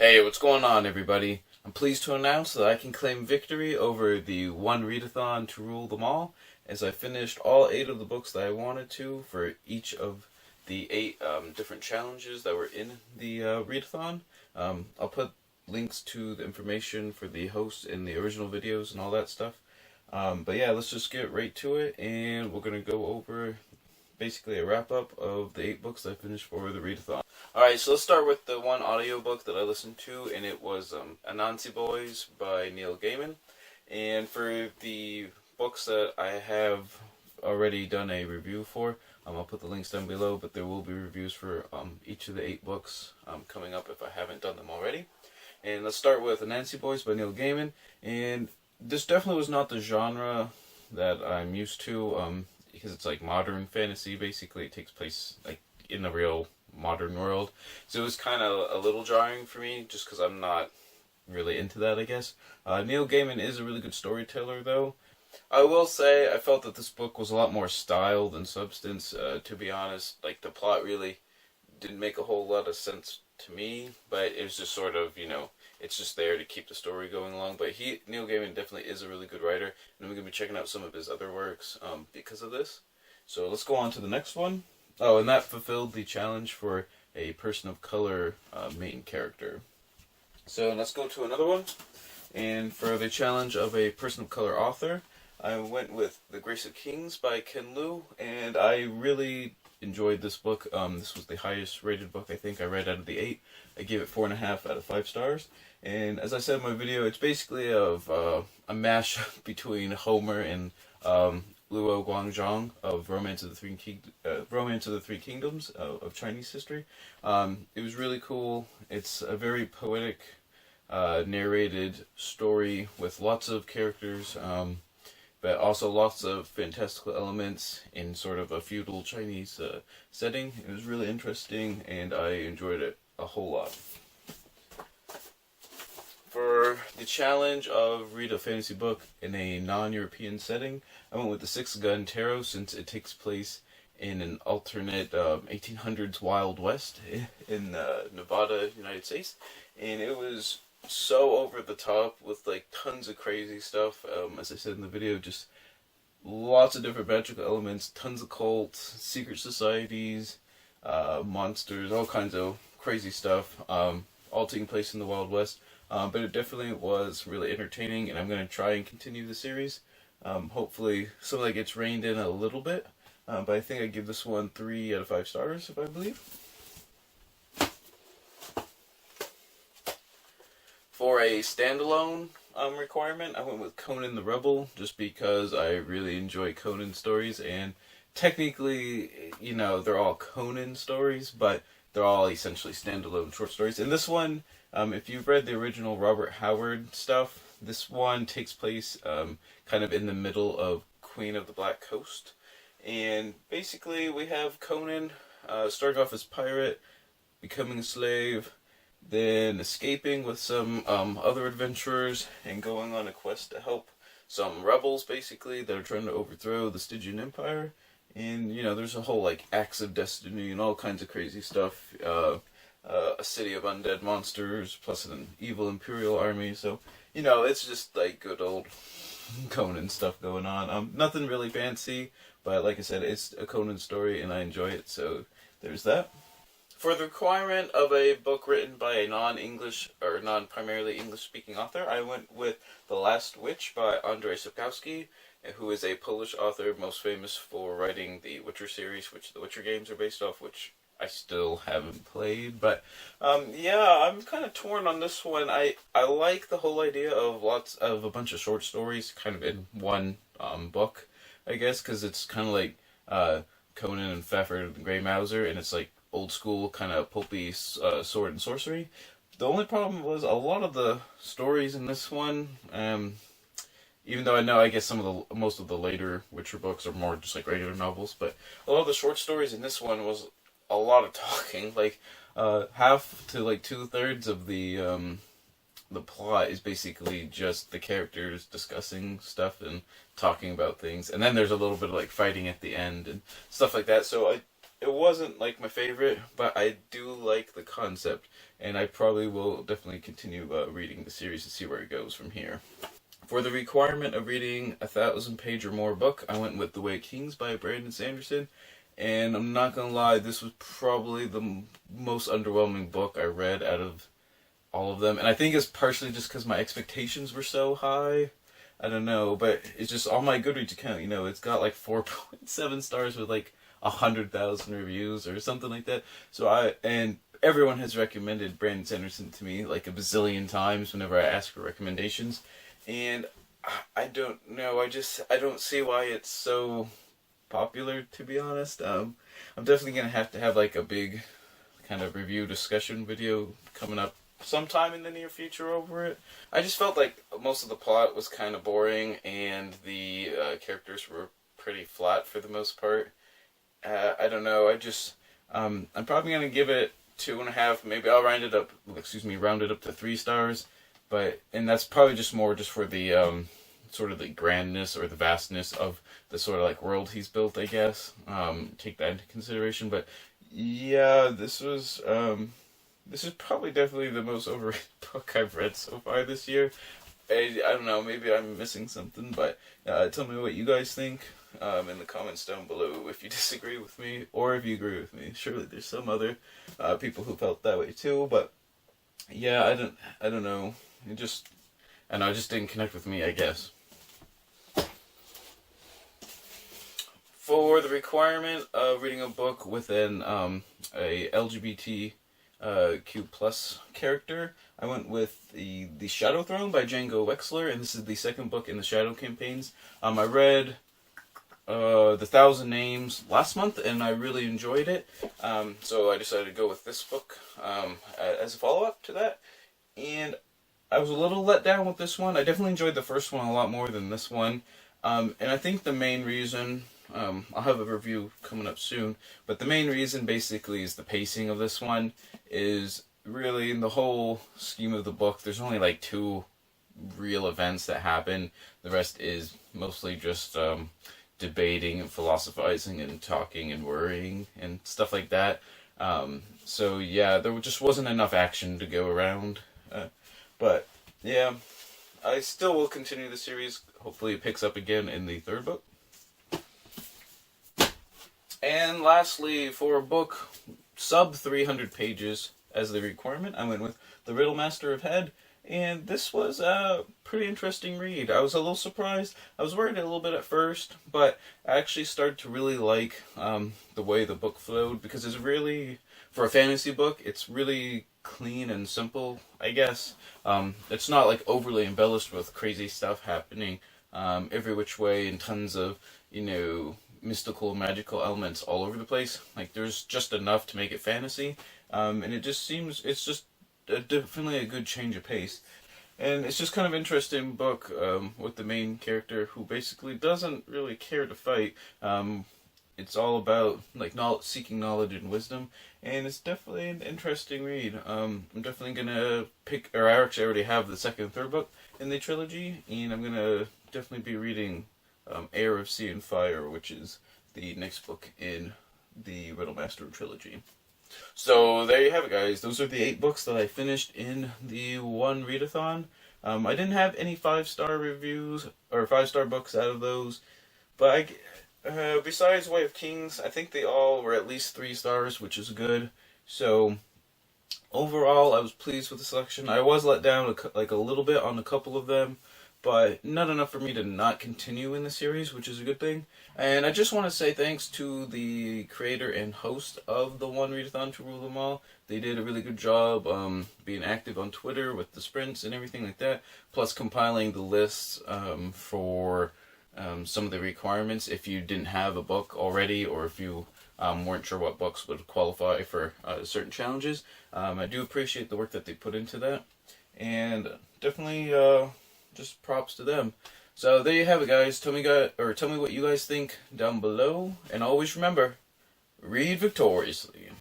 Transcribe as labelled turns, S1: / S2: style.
S1: Hey, what's going on, everybody? I'm pleased to announce that I can claim victory over the One Readathon to rule them all, as I finished all 8 of the books that I wanted to for each of the 8 different challenges that were in the Readathon. I'll put links to the information for the hosts in the original videos and all that stuff. But yeah, let's just get right to it, and we're going to go over basically a wrap up of the 8 books I finished for the Readathon. Alright, so let's start with the one audiobook that I listened to, and it was Anansi Boys by Neil Gaiman. And for the books that I have already done a review for, I'll put the links down below, but there will be reviews for each of the 8 books coming up if I haven't done them already. And let's start with Anansi Boys by Neil Gaiman. And this definitely was not the genre that I'm used to, because it's like modern fantasy. Basically, it takes place like in the real modern world, so it was kind of a little jarring for me, just because I'm not really into that, I guess. Neil Gaiman is a really good storyteller, though. I will say I felt that this book was a lot more style than substance. To be honest, like the plot really didn't make a whole lot of sense to me, but it was just sort of, it's just there to keep the story going along. But Neil Gaiman definitely is a really good writer, and I'm going to be checking out some of his other works because of this. So let's go on to the next one. Oh, and that fulfilled the challenge for a person of color main character. So let's go to another one. And for the challenge of a person of color author, I went with The Grace of Kings by Ken Liu, and I really enjoyed this book. This was the highest rated book I think I read out of the 8. I gave it 4.5 out of 5 stars. And as I said in my video, it's basically of a mashup between Homer and Luo Guangzhong of Romance of the Three Kingdoms of Chinese history. It was really cool. It's a very poetic, narrated story with lots of characters, but also lots of fantastical elements in sort of a feudal Chinese setting. It was really interesting, and I enjoyed it a whole lot. For the challenge of read a fantasy book in a non-European setting, I went with The Six Gun Tarot, since it takes place in an alternate 1800s Wild West in Nevada, United States. And it was so over the top with like tons of crazy stuff. As I said in the video, just lots of different magical elements, tons of cults, secret societies, monsters, all kinds of crazy stuff, all taking place in the Wild West. But it definitely was really entertaining, and I'm going to try and continue the series. Hopefully some of that gets reined in a little bit, but I think I give this one 3 out of 5 stars, if I believe. For a standalone requirement, I went with Conan the Rebel, just because I really enjoy Conan stories, and technically, they're all Conan stories, but they're all essentially standalone short stories. And this one, if you've read the original Robert Howard stuff, this one takes place kind of in the middle of Queen of the Black Coast. And basically we have Conan starting off as pirate, becoming a slave, then escaping with some other adventurers, and going on a quest to help some rebels, basically, that are trying to overthrow the Stygian Empire. And, there's a whole, like, acts of destiny and all kinds of crazy stuff. A city of undead monsters, plus an evil imperial army. So, it's just, like, good old Conan stuff going on. Nothing really fancy, but like I said, it's a Conan story, and I enjoy it, so there's that. For the requirement of a book written by a non-English, or non-primarily English-speaking author, I went with The Last Witch by Andrzej Sapkowski, who is a Polish author most famous for writing the Witcher series, which the Witcher games are based off, which I still haven't played. But yeah, I'm kind of torn on this one. I like the whole idea of a bunch of short stories kind of in one book, I guess, because it's kind of like Conan and Fafhrd and Grey Mouser, and it's like old school kind of pulpy sword and sorcery. The only problem was a lot of the stories in this one, even though I guess most of the later Witcher books are more just like regular novels, but a lot of the short stories in this one was a lot of talking. Like half to like 2/3 of the plot is basically just the characters discussing stuff and talking about things, and then there's a little bit of like fighting at the end and stuff like that. So it wasn't like my favorite, but I do like the concept, and I probably will definitely continue reading the series to see where it goes from here. For the requirement of reading 1,000-page or more book, I went with The Way of Kings by Brandon Sanderson, and I'm not gonna lie, this was probably the most underwhelming book I read out of all of them, and I think it's partially just because my expectations were so high. I don't know, but it's just on my Goodreads account, it's got like 4.7 stars with like 100,000 reviews or something like that. And everyone has recommended Brandon Sanderson to me like a bazillion times whenever I ask for recommendations, and I don't know. I don't see why it's so popular, to be honest. I'm definitely gonna have to have like a big kind of review discussion video coming up sometime in the near future over it. I just felt like most of the plot was kind of boring, and the characters were pretty flat for the most part. I don't know. I'm probably gonna give it 2.5. Maybe I'll round it up to 3 stars. And that's probably just more just for the sort of the grandness or the vastness of the sort of like world he's built, I guess. Take that into consideration. But yeah, this is probably definitely the most overrated book I've read so far this year. I don't know, maybe I'm missing something, but tell me what you guys think in the comments down below if you disagree with me or if you agree with me. Surely there's some other people who felt that way too, but yeah, I don't know. It just didn't connect with me, I guess. For the requirement of reading a book with a LGBT Q plus character, I went with the Shadow Throne by Django Wexler, and this is the second book in the Shadow campaigns. I read The 1,000 Names last month, and I really enjoyed it. So I decided to go with this book as a follow-up to that. And I was a little let down with this one. I definitely enjoyed the first one a lot more than this one. And I think the main reason, I'll have a review coming up soon, but the main reason basically is the pacing of this one is really, in the whole scheme of the book, there's only like 2 real events that happen. The rest is mostly just debating and philosophizing and talking and worrying and stuff like that. So yeah, there just wasn't enough action to go around. But yeah, I still will continue the series. Hopefully it picks up again in the 3rd book. And lastly, for a book sub 300 pages as the requirement, I went with The Riddle Master of Head. And this was a pretty interesting read. I was a little surprised. I was worried a little bit at first, but I actually started to really like the way the book flowed, because it's really, for a fantasy book, it's really clean and simple, I guess. It's not like overly embellished with crazy stuff happening every which way and tons of, mystical, magical elements all over the place. Like, there's just enough to make it fantasy, and it just seems it's just definitely a good change of pace. And it's just kind of interesting book with the main character who basically doesn't really care to fight. It's all about like seeking knowledge and wisdom, and it's definitely an interesting read. I'm definitely gonna pick, or I actually already have the 2nd and 3rd book in the trilogy, and I'm gonna definitely be reading Heir of Sea and Fire, which is the next book in the Riddlemaster trilogy. So there you have it, guys. Those are the 8 books that I finished in the One Readathon. I didn't have any 5-star reviews or 5-star books out of those, but besides Way of Kings, I think they all were at least 3 stars, which is good. So overall, I was pleased with the selection. I was let down like a little bit on a couple of them, but not enough for me to not continue in the series, which is a good thing. And I just want to say thanks to the creator and host of the One Readathon to Rule Them All. They did a really good job being active on Twitter with the sprints and everything like that, plus compiling the lists for some of the requirements if you didn't have a book already, or if you weren't sure what books would qualify for certain challenges. I do appreciate the work that they put into that, and definitely just props to them. So there you have it, guys. Tell me what you guys think down below, and always remember, read victoriously.